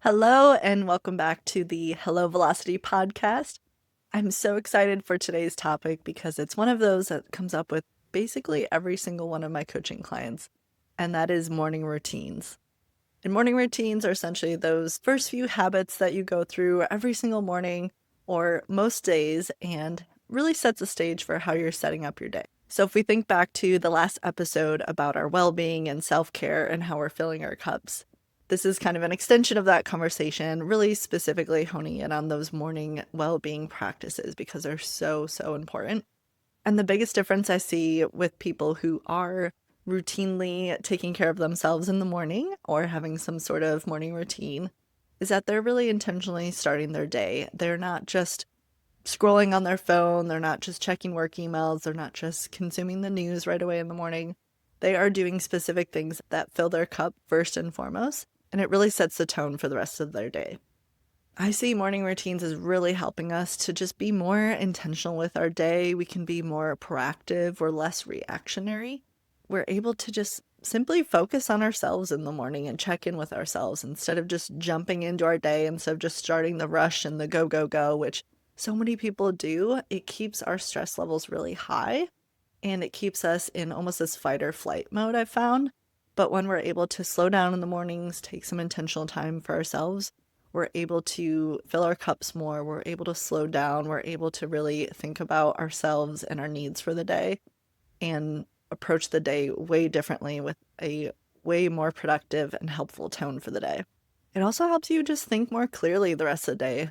Hello, and welcome back to the Hello Velocity podcast. I'm so excited for today's topic because it's one of those that comes up with basically every single one of my coaching clients, and that is morning routines. And morning routines are essentially those first few habits that you go through every single morning or most days and really sets the stage for how you're setting up your day. So if we think back to the last episode about our well-being and self-care and how we're filling our cups, this is kind of an extension of that conversation, really specifically honing in on those morning well-being practices because they're so important. And the biggest difference I see with people who are routinely taking care of themselves in the morning or having some sort of morning routine is that they're really intentionally starting their day. They're not just scrolling on their phone, they're not just checking work emails, they're not just consuming the news right away in the morning. They are doing specific things that fill their cup first and foremost, and it really sets the tone for the rest of their day. I see morning routines as really helping us to just be more intentional with our day. We can be more proactive. We're less reactionary. We're able to just simply focus on ourselves in the morning and check in with ourselves instead of just jumping into our day, instead of just starting the rush and the go, which so many people do. It keeps our stress levels really high and it keeps us in almost this fight or flight mode, I've found. But when we're able to slow down in the mornings, take some intentional time for ourselves, we're able to fill our cups more, we're able to slow down, we're able to really think about ourselves and our needs for the day and approach the day way differently with a way more productive and helpful tone for the day. It also helps you just think more clearly the rest of the day.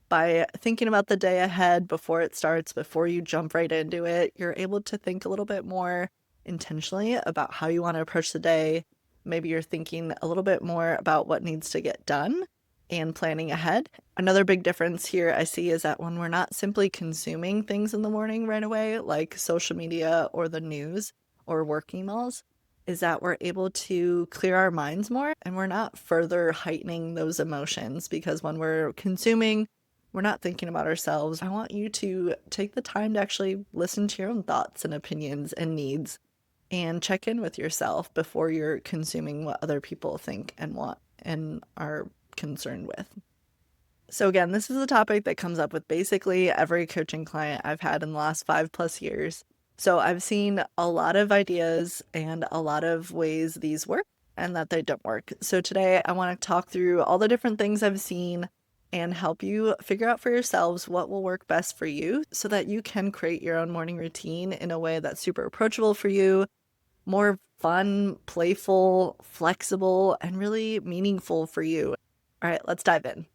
By thinking about the day ahead before it starts, before you jump right into it, you're able to think a little bit more intentionally about how you want to approach the day. Maybe you're thinking a little bit more about what needs to get done and planning ahead. Another big difference here I see is that when we're not simply consuming things in the morning right away, like social media or the news or work emails, is that we're able to clear our minds more and we're not further heightening those emotions because when we're consuming, we're not thinking about ourselves. I want you to take the time to actually listen to your own thoughts and opinions and needs and check in with yourself before you're consuming what other people think and want and are concerned with. So again, this is a topic that comes up with basically every coaching client I've had in the last 5+ years. So I've seen a lot of ideas and a lot of ways these work and that they don't work. So today I want to talk through all the different things I've seen and help you figure out for yourselves what will work best for you so that you can create your own morning routine in a way that's super approachable for you, more fun, playful, flexible, and really meaningful for you. All right, let's dive in.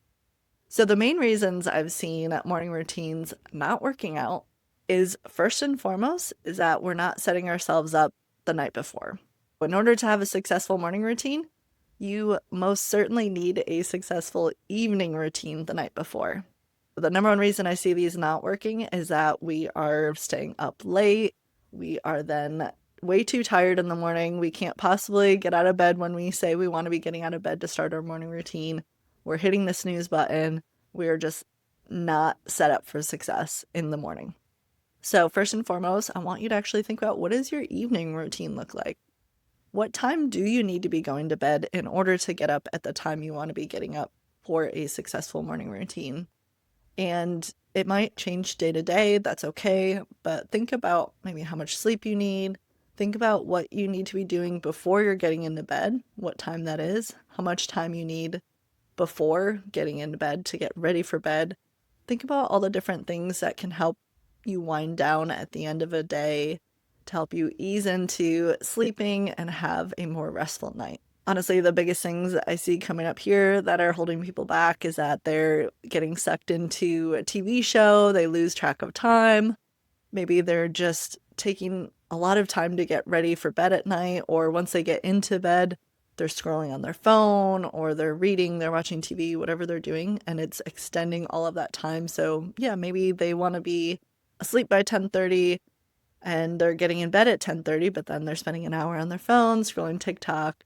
So the main reasons I've seen morning routines not working out is first and foremost is that we're not setting ourselves up the night before. In order to have a successful morning routine, you most certainly need a successful evening routine the night before. The number one reason I see these not working is that we are staying up late. We are then way too tired in the morning. We can't possibly get out of bed when we say we want to be getting out of bed to start our morning routine. We're hitting the snooze button. We're just not set up for success in the morning. So first and foremost, I want you to actually think about what does your evening routine look like? What time do you need to be going to bed in order to get up at the time you want to be getting up for a successful morning routine? And it might change day to day, that's okay, but think about maybe how much sleep you need. Think about what you need to be doing before you're getting into bed, what time that is, how much time you need before getting into bed to get ready for bed. Think about all the different things that can help you wind down at the end of a day to help you ease into sleeping and have a more restful night. Honestly, the biggest things I see coming up here that are holding people back is that they're getting sucked into a TV show, they lose track of time. Maybe they're just taking a lot of time to get ready for bed at night, or once they get into bed, they're scrolling on their phone or they're reading, they're watching TV, whatever they're doing, and it's extending all of that time. So yeah, maybe they want to be asleep by 10:30 and they're getting in bed at 10:30, but then they're spending an hour on their phone, scrolling TikTok,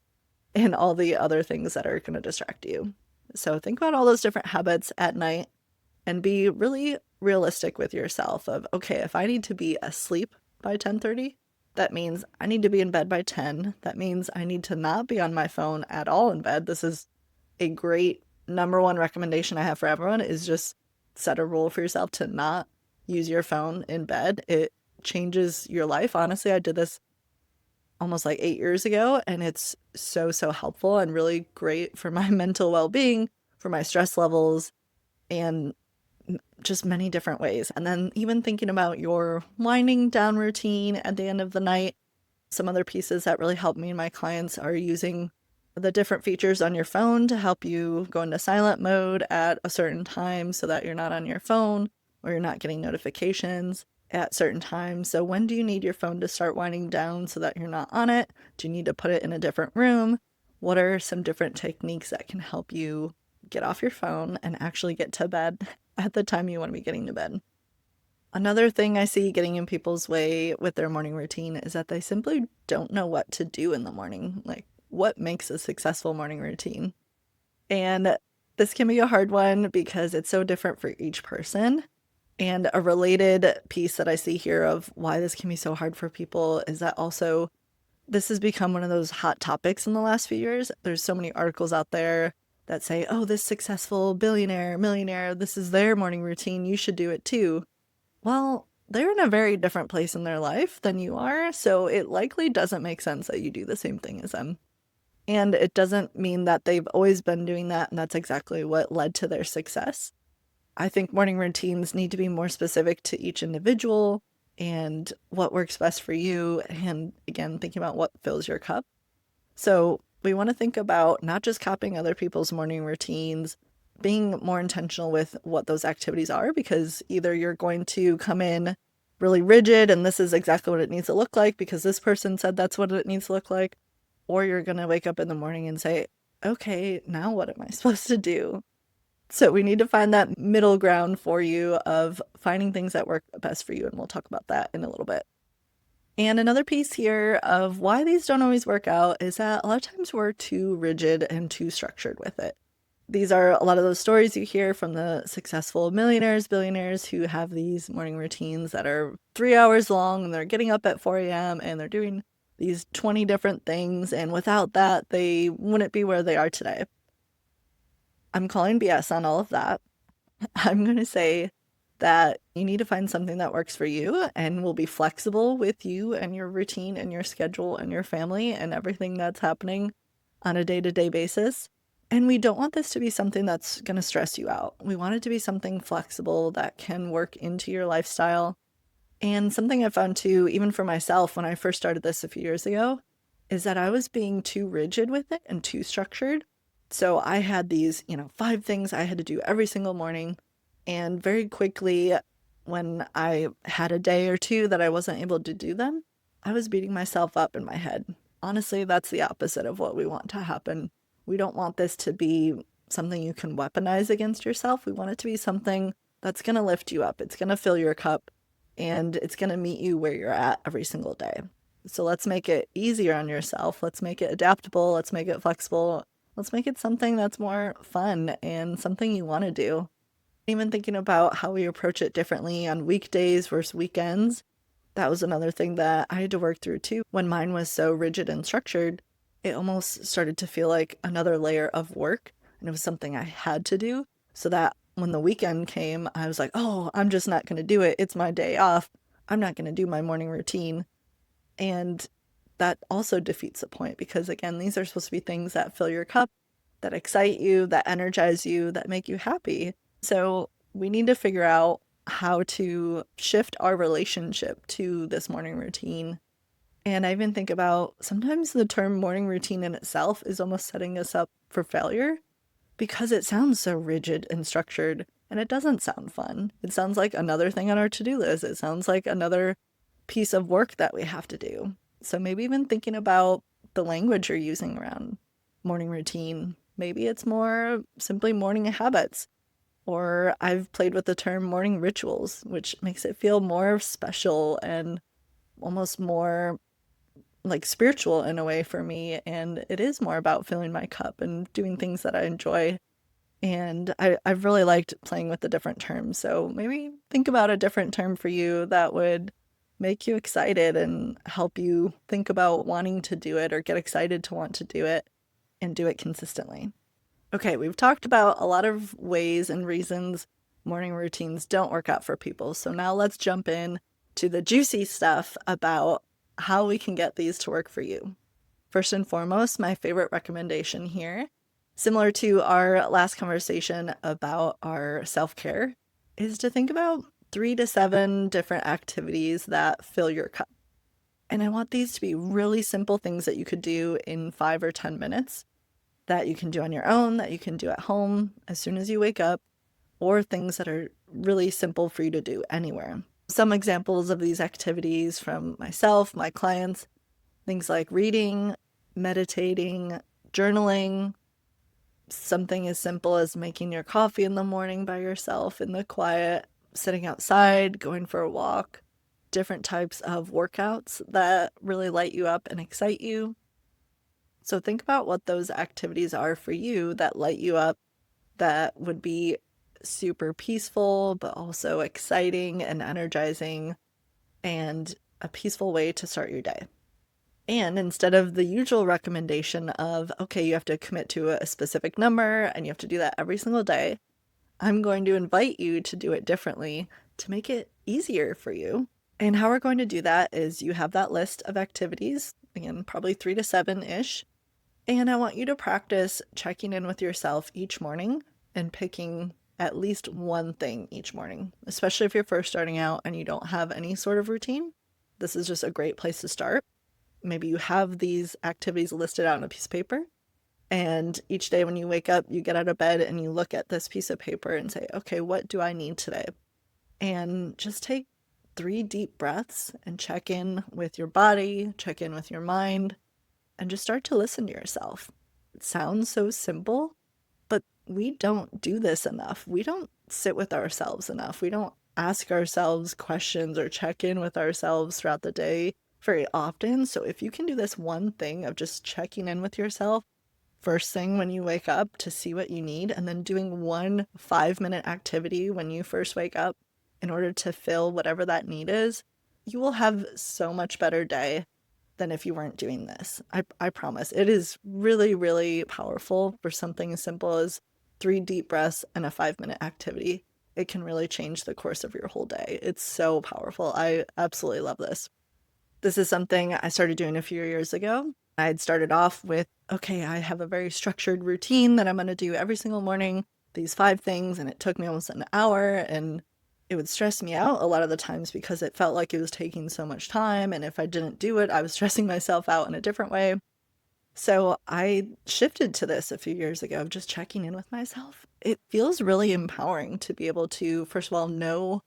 and all the other things that are going to distract you. So think about all those different habits at night and be really realistic with yourself of, okay, if I need to be asleep by 10:30, that means I need to be in bed by 10. That means I need to not be on my phone at all in bed. This is a great number one recommendation I have for everyone is just set a rule for yourself to not use your phone in bed. It changes your life. Honestly, I did this almost like 8 years ago, and it's so, so helpful and really great for my mental well being, for my stress levels, and just many different ways. And then even thinking about your winding down routine at the end of the night, some other pieces that really help me and my clients are using the different features on your phone to help you go into silent mode at a certain time so that you're not on your phone or you're not getting notifications at certain times. So when do you need your phone to start winding down so that you're not on it? Do you need to put it in a different room? What are some different techniques that can help you get off your phone and actually get to bed at the time you want to be getting to bed? Another thing I see getting in people's way with their morning routine is that they simply don't know what to do in the morning. Like, what makes a successful morning routine? And this can be a hard one because it's so different for each person. And a related piece that I see here of why this can be so hard for people is that also this has become one of those hot topics in the last few years. There's so many articles out there that say, oh, this successful billionaire, millionaire, this is their morning routine. You should do it too. Well, they're in a very different place in their life than you are, so it likely doesn't make sense that you do the same thing as them. And it doesn't mean that they've always been doing that and that's exactly what led to their success. I think morning routines need to be more specific to each individual and what works best for you. And again, thinking about what fills your cup. So we want to think about not just copying other people's morning routines, being more intentional with what those activities are, because either you're going to come in really rigid and this is exactly what it needs to look like because this person said that's what it needs to look like, or you're going to wake up in the morning and say, okay, now what am I supposed to do? So we need to find that middle ground for you of finding things that work best for you, and we'll talk about that in a little bit. And another piece here of why these don't always work out is that a lot of times we're too rigid and too structured with it. These are a lot of those stories you hear from the successful millionaires, billionaires who have these morning routines that are 3 hours long and they're getting up at 4 a.m. and they're doing these 20 different things. And without that, they wouldn't be where they are today. I'm calling BS on all of that. I'm going to say that you need to find something that works for you and will be flexible with you and your routine and your schedule and your family and everything that's happening on a day-to-day basis. And we don't want this to be something that's going to stress you out. We want it to be something flexible that can work into your lifestyle. And something I found too, even for myself when I first started this a few years ago, is that I was being too rigid with it and too structured. So I had these, 5 things I had to do every single morning. And very quickly, when I had a day or two that I wasn't able to do them, I was beating myself up in my head. Honestly, that's the opposite of what we want to happen. We don't want this to be something you can weaponize against yourself. We want it to be something that's going to lift you up. It's going to fill your cup and it's going to meet you where you're at every single day. So let's make it easier on yourself. Let's make it adaptable. Let's make it flexible. Let's make it something that's more fun and something you want to do. Even thinking about how we approach it differently on weekdays versus weekends, that was another thing that I had to work through too. When mine was so rigid and structured, it almost started to feel like another layer of work, and it was something I had to do, so that when the weekend came, I was like, oh, I'm just not going to do it. It's my day off. I'm not going to do my morning routine. And that also defeats the point because, again, these are supposed to be things that fill your cup, that excite you, that energize you, that make you happy. So we need to figure out how to shift our relationship to this morning routine. And I even think about sometimes the term morning routine in itself is almost setting us up for failure because it sounds so rigid and structured and it doesn't sound fun. It sounds like another thing on our to-do list. It sounds like another piece of work that we have to do. So maybe even thinking about the language you're using around morning routine. Maybe it's more simply morning habits. Or I've played with the term morning rituals, which makes it feel more special and almost more like spiritual in a way for me. And it is more about filling my cup and doing things that I enjoy. And I've really liked playing with the different terms. So maybe think about a different term for you that would make you excited and help you think about wanting to do it or get excited to want to do it and do it consistently. Okay, we've talked about a lot of ways and reasons morning routines don't work out for people. So now let's jump in to the juicy stuff about how we can get these to work for you. First and foremost, my favorite recommendation here, similar to our last conversation about our self-care, is to think about 3 to 7 different activities that fill your cup. And I want these to be really simple things that you could do in 5 or 10 minutes, that you can do on your own, that you can do at home as soon as you wake up, or things that are really simple for you to do anywhere. Some examples of these activities from myself, my clients, things like reading, meditating, journaling, something as simple as making your coffee in the morning by yourself in the quiet, sitting outside, going for a walk, different types of workouts that really light you up and excite you. So think about what those activities are for you that light you up, that would be super peaceful, but also exciting and energizing, and a peaceful way to start your day. And instead of the usual recommendation of, okay, you have to commit to a specific number and you have to do that every single day, I'm going to invite you to do it differently to make it easier for you. And how we're going to do that is you have that list of activities, again, probably 3 to 7-ish. And I want you to practice checking in with yourself each morning and picking at least one thing each morning, especially if you're first starting out and you don't have any sort of routine. This is just a great place to start. Maybe you have these activities listed out on a piece of paper, and each day when you wake up, you get out of bed and you look at this piece of paper and say, okay, what do I need today? And just take 3 deep breaths and check in with your body, check in with your mind, and just start to listen to yourself. It sounds so simple, but we don't do this enough. We don't sit with ourselves enough. We don't ask ourselves questions or check in with ourselves throughout the day very often. So if you can do this one thing of just checking in with yourself first thing when you wake up to see what you need, and then doing one 5-minute activity when you first wake up in order to fill whatever that need is, you will have so much better day than if you weren't doing this. I promise. It is really, really powerful for something as simple as 3 deep breaths and a 5-minute activity. It can really change the course of your whole day. It's so powerful. I absolutely love this. This is something I started doing a few years ago. I had started off with, okay, I have a very structured routine that I'm going to do every single morning, these 5 things, and it took me almost an hour, and it would stress me out a lot of the times because it felt like it was taking so much time, and if I didn't do it, I was stressing myself out in a different way. So I shifted to this a few years ago of just checking in with myself. It feels really empowering to be able to, first of all, know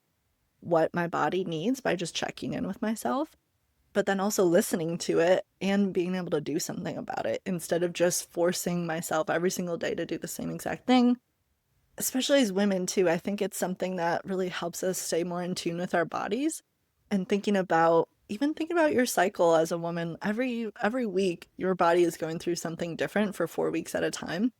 what my body needs by just checking in with myself, but then also listening to it and being able to do something about it instead of just forcing myself every single day to do the same exact thing. Especially as women too, I think it's something that really helps us stay more in tune with our bodies, and thinking about your cycle as a woman. Every week your body is going through something different for 4 weeks at a time.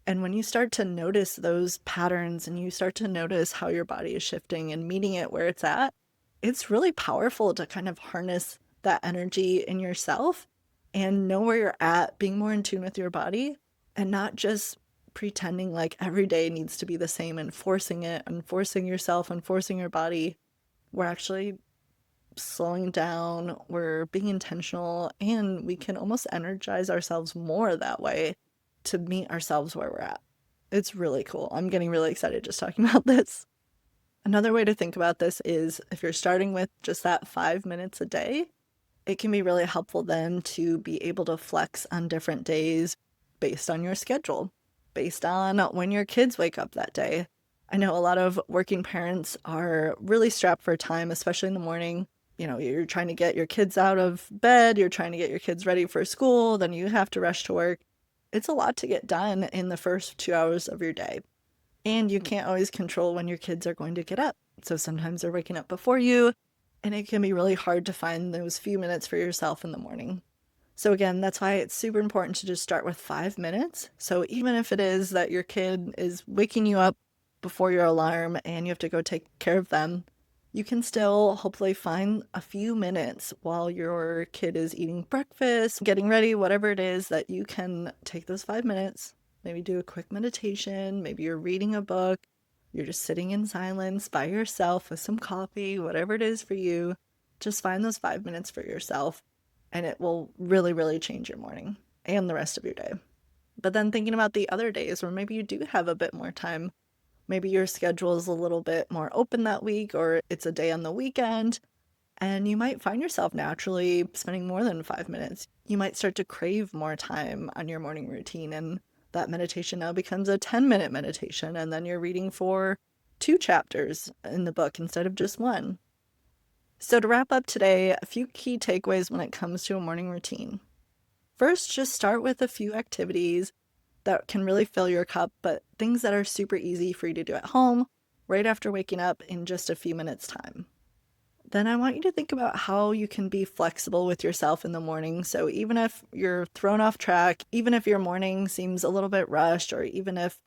And when you start to notice those patterns and you start to notice how your body is shifting and meeting it where it's at, it's really powerful to kind of harness that energy in yourself and know where you're at, being more in tune with your body, and not just pretending like every day needs to be the same and forcing it and forcing yourself and forcing your body. We're actually slowing down, we're being intentional, and we can almost energize ourselves more that way to meet ourselves where we're at. It's really cool. I'm getting really excited just talking about this. Another way to think about this is if you're starting with just that 5 minutes a day, it can be really helpful then to be able to flex on different days based on your schedule, based on when your kids wake up that day. I know a lot of working parents are really strapped for time, especially in the morning. You know, you're trying to get your kids out of bed, you're trying to get your kids ready for school, then you have to rush to work. It's a lot to get done in the first 2 hours of your day. And you can't always control when your kids are going to get up. So sometimes they're waking up before you, and it can be really hard to find those few minutes for yourself in the morning. So again, that's why it's super important to just start with 5 minutes. So even if it is that your kid is waking you up before your alarm and you have to go take care of them, you can still hopefully find a few minutes while your kid is eating breakfast, getting ready, whatever it is, that you can take those 5 minutes Maybe do a quick meditation. Maybe you're reading a book. You're just sitting in silence by yourself with some coffee, whatever it is for you. Just find those 5 minutes for yourself, and it will really, really change your morning and the rest of your day. But then thinking about the other days where maybe you do have a bit more time, maybe your schedule is a little bit more open that week, or it's a day on the weekend, and you might find yourself naturally spending more than 5 minutes. You might start to crave more time on your morning routine, and that meditation now becomes a 10-minute meditation, and then you're reading for 2 chapters in the book instead of just one. So, to wrap up today, a few key takeaways when it comes to a morning routine. First, just start with a few activities that can really fill your cup, but things that are super easy for you to do at home right after waking up in just a few minutes' time. Then I want you to think about how you can be flexible with yourself in the morning. So even if you're thrown off track, even if your morning seems a little bit rushed, or even if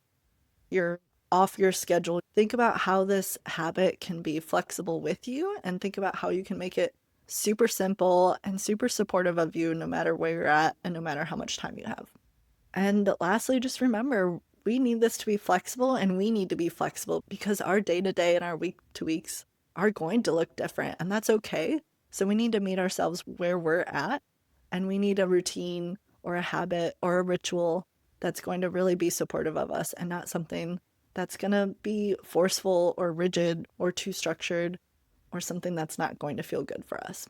you're off your schedule, think about how this habit can be flexible with you and think about how you can make it super simple and super supportive of you no matter where you're at and no matter how much time you have. And lastly, just remember we need this to be flexible, and we need to be flexible because our day to day and our week to weeks are going to look different, and that's okay. So we need to meet ourselves where we're at, and we need a routine or a habit or a ritual that's going to really be supportive of us and not something that's going to be forceful or rigid or too structured or something that's not going to feel good for us.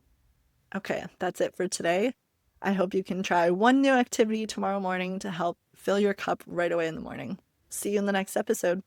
Okay, that's it for today. I hope you can try one new activity tomorrow morning to help fill your cup right away in the morning. See you in the next episode.